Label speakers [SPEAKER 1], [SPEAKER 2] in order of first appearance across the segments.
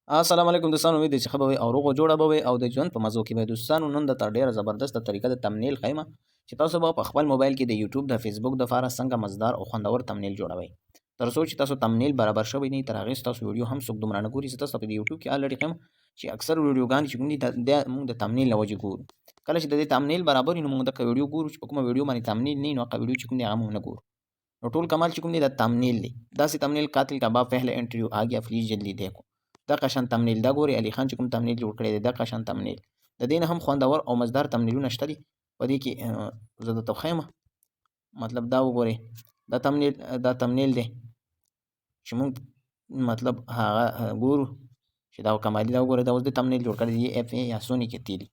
[SPEAKER 1] السلام علیکم دوستان، امید دی چې ښه به وئ او روغ او جوړه به وئ او د ژوند په مزو کې به وئ. دوستانو نن درته ډېره زبردسته طریقه د تمنیل ښیمه چې تاسو به په خپل موبایل کې د یوټیوب د فیسبوک دپاره څنګه مزدار او خوندور تمنیل جوړوئ. تر څو چې تاسو تمنیل برابر شوی نه وي، تر هغې ستاسو ویډیو هم څوک دومره نه ګوري. زه تاسو ته په دې یوټیوب کې الریډي ښیم چې اکثر ویډیوګانې چې کوم دي دا موږ د تمنیل له وجې ګورو. کله چې د دې تمنیل برابر وي نو موږ دغه ویډیو ګورو، چې په کومه ویډیو باندې تمنیل نه وي نو هغه ویډیو چې کوم دی هغه موږ نه ګورو. نو ټول کمال چې کوم دی د تمنیل دی. داسې تمنیل قاتل کا باپ پہلے انٹرویو آ گیا پلیز جلدی دیکھو. دغه شان تمنیل دا ګوري علي خان چې کوم تمنیل جوړ کړی دی، دغه شان تمنیل د دې نه هم خوندور او مزدار تمنیلونه شته دي. په دې کې زه درته ښیم، مطلب دا وګورئ. دا تمنیل دی چې موږ مطلب هغه ګورو چې دا کمالي دا وګورئ. دا اوس د تمنیل جوړ کړی دی ایف ای یا سونی کې تیلی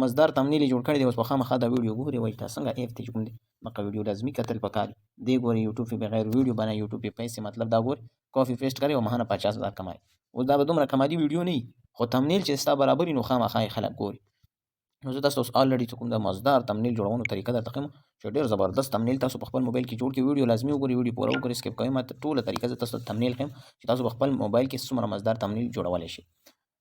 [SPEAKER 1] مزدار تمنیل جوړ کړی دی. اوس په خامخا دا ویډیو ګورئ، وایي دا څنګه ایف ته چې کوم دی دغه ویډیو لازمي کتل پکار دی. دې ګورئ یوټیوب پہ بغیر ویډیو بنائے، یوټیوب پہ پیسے مطلب دا ګورئ کافی پیسٹ کرے او ماهانه 50,000 کمائے. اوس دا به دومره کمالي ویډیو نه وي، خو تمنیل چې ستا برابر وي نو خامخا یې خلک ګوري. نو زه تاسو اوس الریډي چې کوم د مزدار تمنیل جوړولو طریقه درته ښیم چې ډېر زبردست تمنیل تاسو په خپل موبایل کې جوړ کړئ. ویډیو لازمي وګورئ، ویډیو پوره وګورئ، سکپ کوئ مه. ټوله طریقه زه تاسو ته تمنیل ښیم چې تاسو په خپل موبایل کې څومره مزدار تمنیل جوړولی شئ.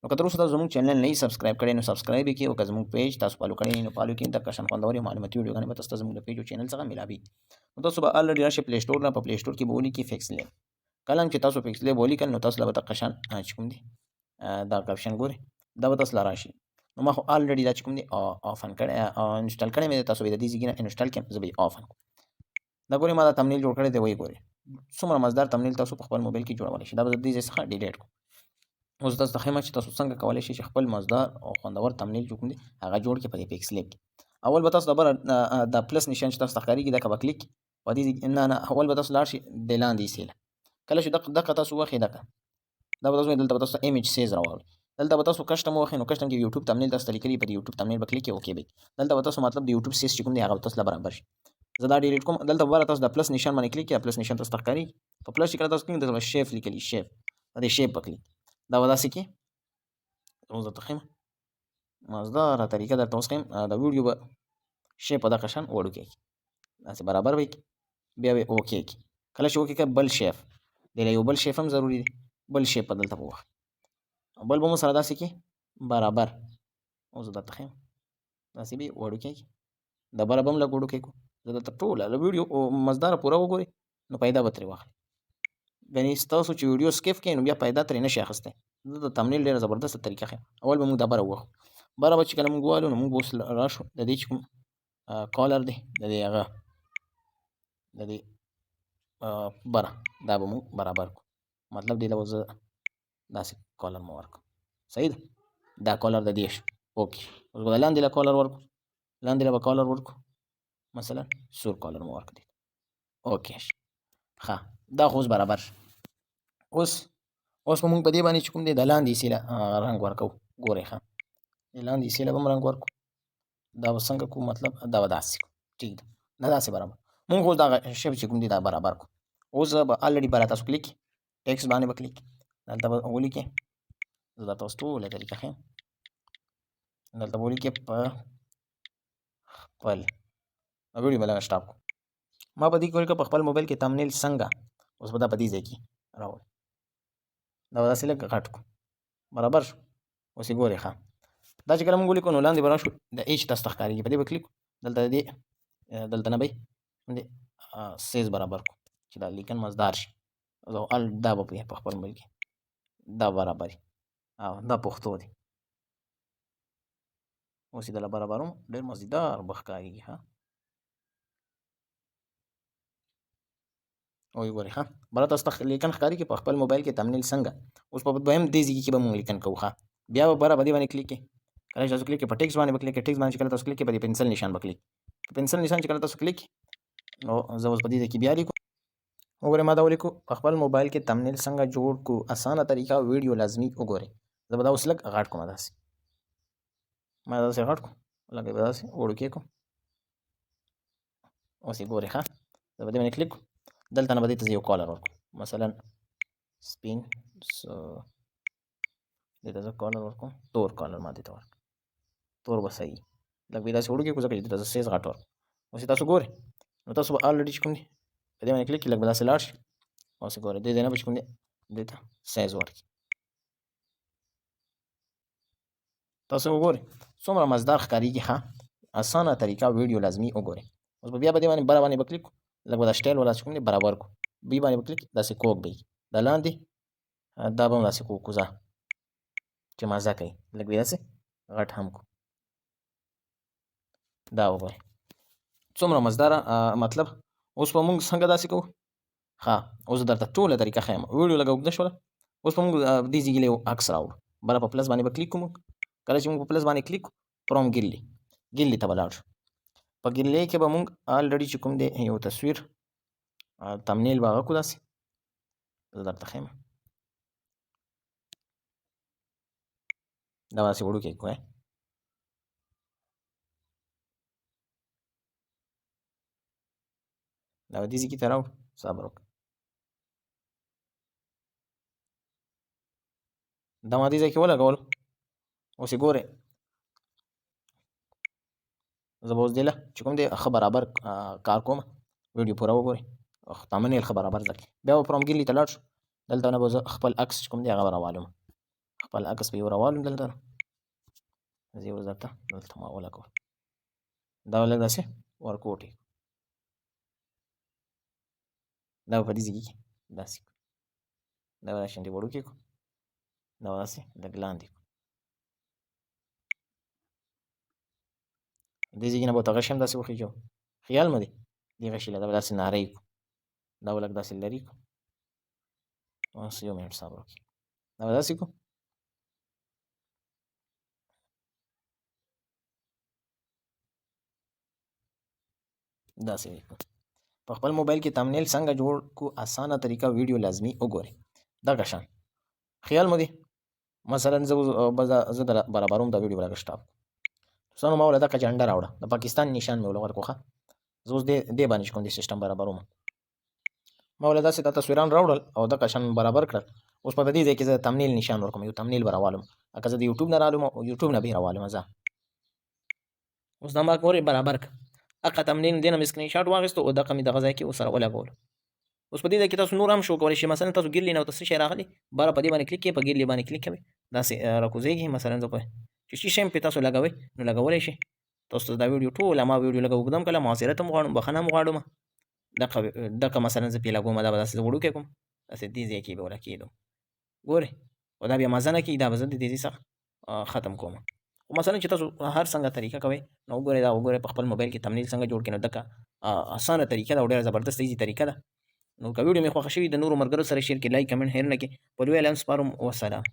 [SPEAKER 1] نو که تر اوسه تاسو زموږ چینل نه یي سبسکرایب کړی نو سبسکرایب یې کړئ، او که زموږ پیج تاسو فالو کړی نو فالو کړئ. دغه شان خوندورې معلوماتي ویډیوګانې به تاسو ته زموږ د پیج او چینل څخه ملاوي. نو تاسو به الریډي راشئ پلی سټور نه. په پلی سټور کې به ولیکئ فیکس لیب. کله هم چې تاسو فیکس لیب ولیکل نو تاسو له به دغه شان چې کوم دی دغه اپشن ګورئ، دا به تاسو له راشي. نو ما خو الریډي دا چې کوم دی آفن کړی انسټال کړی مې دی. تاسو به د دې ځای نه انسټال کړئ، زه به یې آفن کړم. دا ګورئ ما دا تمنیل جوړ کړی دی، وایي ګورئ څومره مزدار تمنیل تاسو په خپل موبایل کې جوړولی شئ. دا به د دې ځای څخه ډیلیټ کړو. اوس تاسو ته ښیم چې تاسو څنګه کولی شئ چې خپل مزدار او خوندور تمنیل چې کوم دی هغه جوړ کړئ په دې پیکس لیب کې. اول به تاسو دبره د پلس نشان چې تاسو ته ښکارېږي دا که به کلیک په دې نه اول به تاسو لاړ شئ د لاندې حصې له. کله چې دغه تاسو واخلئ دا به تاسو دلته به تاسو ته ایمیج سیز راوړي. دلته به تاسو کسټم واخلئ نو کسټم کې یوټیوب تمنیل تاسو ته لیکلي، په دې یوټیوب تمنیل به کلیک کړئ، اوکې به دلته به تاسو مطلب د یوټیوب سیز چې کوم دی هغه به تاسو له برابر شي. زه دا ډیلیټ کوم. دلته به تاسو د پلس نشان باندې کلیک کړئ، پلس نشان تاسو ته ښکارېږي. په پلس چې کله تاسو کلیک دلته به شیپ لیکلي، شیپ په دې شیپ به کلیک. دا به داسې کې اوس درته ښیم مزداره طریقه درته اوس ښیم. د ویډیو به شیپ په دغه شان وړوکی کړي، داسې برابر به یې کړي، بیا به یې اوکې کړي. کله چې اوکې کړه بل شیپ دی، یو بل شیپ هم ضروري دی. بل شیپ به دلته به واخلئ، بل به مو سره داسې کې برابر. اوس زه درته ښیم داسې به یې وړوکی کړي، دبره به هم لږ وړوکی کړو. زه درته ټوله ویډیو مزداره پوره وګورئ نو پیدا به ترې واخلئ. یعنې ستاسو چې ویډیو سکیپ کړئ نو بیا پیدا ترې نه شي اخیستی. زه د تمنیل ډېره زبردسته طریقه ښیم. اول به موږ دا بره ووهو، بره به چې کله موږ ووهلو نو موږ به اوس راشو د دې چې کوم کالر دی د دې هغه د دې بره دا به موږ برابر کړو. مطلب دې له به زه داسې کالر مو ورکړم، صحیح ده. دا کالر د دې شو اوکې. اوس به د لاندې له کالر ورکړو، لاندې له به کالر ورکړو، مثلا سور کالر مو ورکړو اوکې شي. ښه دا خو اوس برابر شو. اوس به موږ په دې باندې چې کوم دی د لاندې حصې له رنګ ورکوو. ګورئ ښه د لاندې حصې له به هم رنګ ورکړو. دا به څنګه کړو مطلب دا به داسې کړو، ټیک ده. دا داسې برابر موږ اوس دغه شیپ چې کوم دی دا برابر کړو. اوس به الریډي بره تاسو کلیک ټیکس باندې به کلیک دلته به ولیکئ. زه درته اوس ټوله طریقه ښیم. دلته به ولیکئ په خپل ویډیو به لږه سټاپ کړو. ما په دې کې ولیکه په خپل موبایل کې تمنیل څنګه. اوس به دا په دې ځای کې راوړو، دا به داسې لږ غټ کړو، برابر شو. اوس یې ګورئ ښه دا چې کله موږ ولیکو نو لاندې به راشو د ایچ تاسو ته ښکارېږي، په دې به کلیک دلته د دې دلته نه به یې سیز برابر کړو چې دا لیکن مزدار شي. دا به په خپل موبایل کې دا برابر او دا پښتو دی. اوس یې دله برابروم، ډېر مزیدار به ښکارېږي. ښه وایي ګورئ ښه بره تاسو ته لیکن ښکارېږي په خپل موبایل کې تمنیل څنګه. اوس په دویم دې ځای کې به مونږ لیکن کوو. ښه بیا به بره په دې باندې کلیک کړئ. کله چې تاسو کلیک کړئ په ټیکس باندې به کلیک کړئ. ټیکس باندې چې کله تاسو کلیک کړئ په دې پنسل نشان به کلیک کړئ. پنسل نشان چې کله تاسو کلیک نو زه اوس په دې ځای کې بیا لیکو. وګورئ ما دا ولیکو په خپل موبایل کې تمنیل څنګه جوړ کړو، اسانه طریقه ویډیو لازمي وګورئ. زه به دا اوس لږ غټ کړم، داسې ما داسې غټ کړو، لږ به داسې وړوکی کړو. اوس یې ګورئ ښه زه په دې باندې کلیک کړو. دلته نه به دې ته زه یو کالر ورکړم، مثلا سپین دې ته زه کالر ورکړم، تور کالر ما دې ته ورکړم، تور به صحیح لږ به یې داسې وړوکی کړو ځکه چې دې ته زه سیز غټ ورکړم. اوس تاسو ګورئ نو تاسو به الریډي چې کوم دی په دې باندې کلیک کړئ، لږ به داسې لاړ شي. اوس یې ګورئ دې ځای نه به چې کوم دی دې ته سایز ورکړي. تاسو وګورئ څومره مزدار ښکارېږي ښه اسانه طریقه ویډیو لازمي وګورئ. اوس به بیا په دې باندې بره باندې به کلیک کړو لږ به دا سټایل والا چې کوم دی برابر کړو بي باندې به کلیک داسې کوږ به وي دا لاندې دا به هم داسې کوزه چې مزه کوي لږ به یې داسې غټ هم کړو دا وګورئ څومره مزداره مطلب اوس به مونږ څنګه داسې کوو ښه اوس درته ټوله طریقه ښیم ویډیو لږه اوږده شوله اوس به مونږ دې ځای کې عکس راوړو بله په پلس باندې به کلیک کوو کله چې مونږ په پلس باندې کلیک فروم ګیلي ته به لاړ شو په ګیلې کې به مونږ الریډي چې کوم دی یو تصویر تمنیل به هغه کړو داسې زه درته ښیم دا به داسې وړوکی کړو دا به دې ځای کې ته راوړو صبر وکړه دا ما دې ځای کې ولګولو اوس یې ګورئ زه به اوس دې له چې کوم دی ښه برابر کار کوم ویډیو پوره وګورئ تمنیل ښه برابر زده کړئ بیا به فروم ګیلي ته لاړ شو دلته نه به زه خپل عکس چې کوم دی هغه به راوالم خپل عکس به یې راوالم دلته نه زه یې اوس درته دلته ما ولګول دا به لږ داسې ورکوټ دا به په دې ځای کې داسې دا به داشندې وړوکی کړو دا به داسې لږ لاندې کړو دې ځای کې نه به ورته غشي هم داسې وخېږو خیال مه دی دې غشي له دا به داسې ناری کړو دا به لږ داسې لرې کړو اوس یو منټ صبر وکړئ دا به داسې کړو داسې وکړو په خپل موبایل کې تمنیل څنګه جوړ کو اسانه طریقه ویډیو لازمي وګورئ دغه شان خیال مو دی مثلا زه برابروم دا ویډیو به لږ سټاپ دوستانو ما وله دغه جنډه راوړه د پاکستان نشان مې وله ورکړو ښه زه اوس دې باندې چې کوم دی سیسټم برابروم ما وله داسې دا تصویران راوړل او دغه شان برابر کړل اوس په دې ځای کې زه تمنیل نشان ورکوم یو تمنیل به راوالم که زه د یوټیوب نه رالم یوټیوب نه به یې راوالم زه اوس دا ما ګورئ برابر کړه هغه تمنیل دې نه مې سکرین شاټ واخیستو او دغه مې دغه ځای کې ورسره ولګولو اوس په دې ځای کې تاسو نور هم شو کولی شئ مثلا تاسو ګیلې نه ورته څه شی راغلی باره په دې باندې کلیک کړئ په ګیلې باندې کلیک کوئ داسې راکوزېږي مثلا زه په چې شي شی هم پرې تاسو لګوئ نو لګولی شئ تاسو ته دا ویډیو ټوله ما ویډیو لږه اوږده م کړله معذرت هم غواړم بښنه هم غواړم دغه مثلا زه پرې لګوم دا به داسې زه وړوکی کړم داسې دې ځای کې به ولګېدم ګورئ خو دا بیا مزه نه کوي دا به زه د دې ځای څخه ختم کوم خو مثلا چې تاسو هر څنګه طریقه کوئ نو وګورئ دا وګورئ په خپل موبایل کې تمنیل څنګه جوړ کړئ نو دغه اسانه طریقه ده او ډېره زبردست ایزي طریقه ده نو که ویډیو مې خوښه شوي د نورو ملګرو سره شیر کړئ لایک کمنټ هېر نه کړئ په لوی اعلان سپارم والسلام